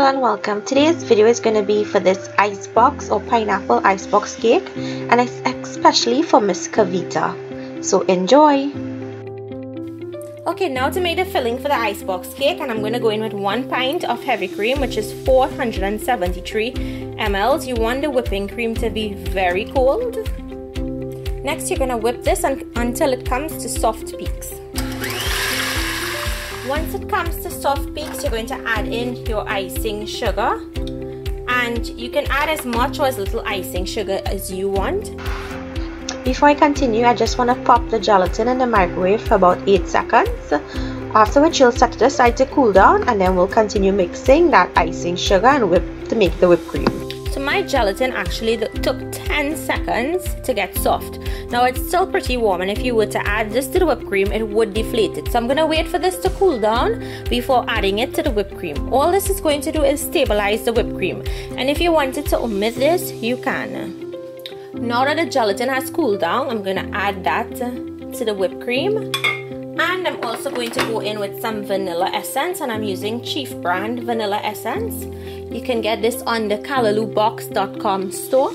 Hello and welcome. Today's video is going to be for this icebox or pineapple icebox cake, and it's especially for Miss Kavita. So enjoy! Okay, now to make the filling for the icebox cake, and I'm going to go in with 1 pint of heavy cream, which is 473 ml. You want the whipping cream to be very cold. Next, you're going to whip this until it comes to soft peaks. Once it comes to soft peaks, you're going to add in your icing sugar, and you can add as much or as little icing sugar as you want. Before I continue, I just want to pop the gelatin in the microwave for about 8 seconds. After which you'll set it aside to cool down, and then we'll continue mixing that icing sugar and whip to make the whipped cream. So my gelatin actually took 10 seconds to get soft. Now it's still pretty warm, and if you were to add this to the whipped cream, it would deflate it. So I'm going to wait for this to cool down before adding it to the whipped cream. All this is going to do is stabilize the whipped cream, and if you wanted to omit this, you can. Now that the gelatin has cooled down, I'm going to add that to the whipped cream. And I'm also going to go in with some vanilla essence, and I'm using Chief brand vanilla essence. You can get this on the CallalooBox.com store.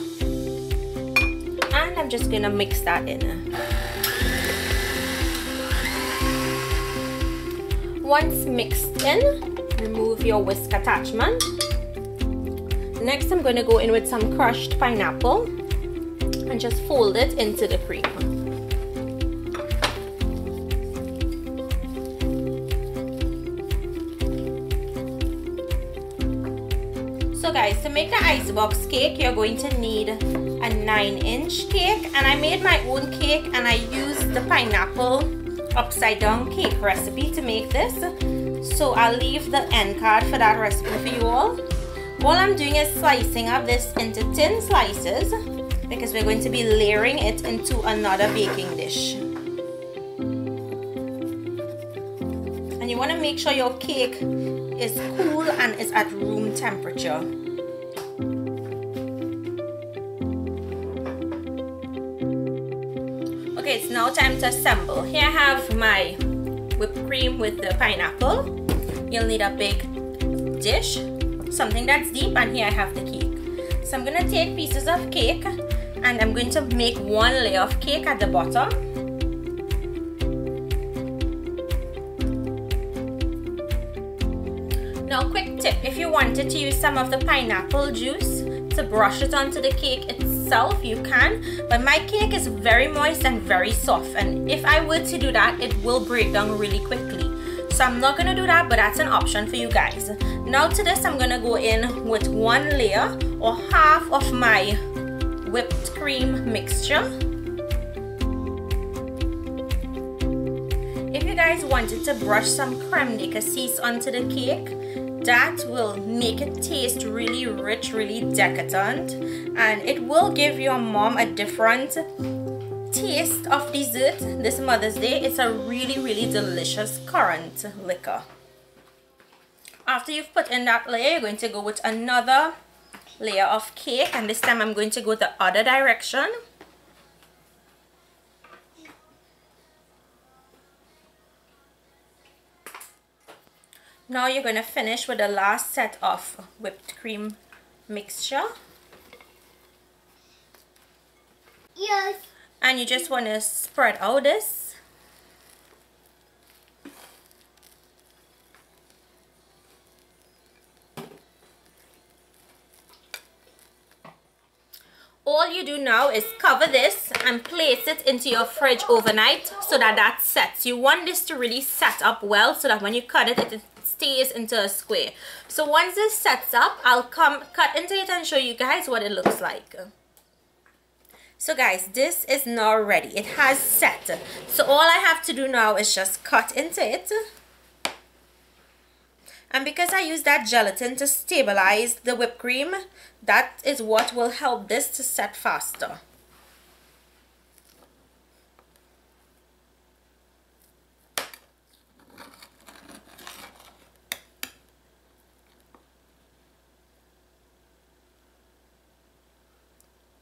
And I'm just going to mix that in. Once mixed in, remove your whisk attachment. Next, I'm going to go in with some crushed pineapple and just fold it into the cream. So guys, to make the icebox cake, you're going to need a 9-inch cake, and I made my own cake and I used the pineapple upside down cake recipe to make this. So I'll leave the end card for that recipe for you all. All I'm doing is slicing up this into thin slices because we're going to be layering it into another baking dish. And you want to make sure your cake is cool and is at room temperature. Okay, it's now time to assemble. Here I have my whipped cream with the pineapple. You'll need a big dish, something that's deep, and here I have the cake. So I'm going to take pieces of cake and I'm going to make 1 layer of cake at the bottom. Now, quick tip, if you wanted to use some of the pineapple juice to brush it onto the cake itself, you can, but my cake is very moist and very soft, and if I were to do that, it will break down really quickly. So I'm not going to do that, but that's an option for you guys. Now to this, I'm going to go in with 1 layer or half of my whipped cream mixture. If you guys wanted to brush some creme de cassis onto the cake, that will make it taste really rich, really decadent, and it will give your mom a different taste of dessert this Mother's Day. It's a really, really delicious currant liquor. After you've put in that layer, you're going to go with another layer of cake, and this time I'm going to go the other direction. Now you're going to finish with the last set of whipped cream mixture. Yes. And you just want to spread out this. All you do now is cover this and place it into your fridge overnight so that sets. You want this to really set up well so that when you cut it, it stays into a square. So once this sets up, I'll come cut into it and show you guys what it looks like. So guys, this is now ready. It has set. So all I have to do now is just cut into it. And because I use that gelatin to stabilize the whipped cream, that is what will help this to set faster.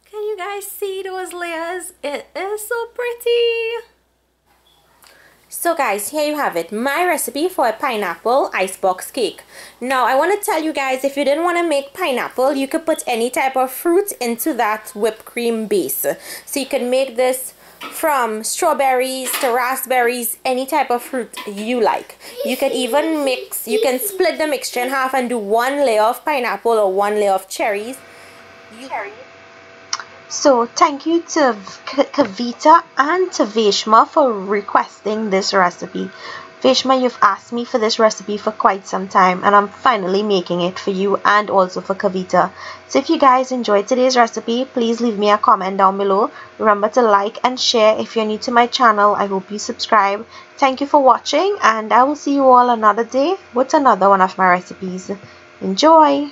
Can you guys see those layers? It is so pretty. So guys, here you have it, my recipe for a pineapple icebox cake. Now I want to tell you guys, if you didn't want to make pineapple, you could put any type of fruit into that whipped cream base. So you can make this from strawberries to raspberries, any type of fruit you like. You can even mix, you can split the mixture in half and do one layer of pineapple or one layer of cherries. So thank you to Kavita and to Veshma for requesting this recipe. Veshma, you've asked me for this recipe for quite some time, and I'm finally making it for you and also for Kavita. So if you guys enjoyed today's recipe, please leave me a comment down below. Remember to like and share. If you're new to my channel, I hope you subscribe. Thank you for watching, and I will see you all another day with another one of my recipes. Enjoy!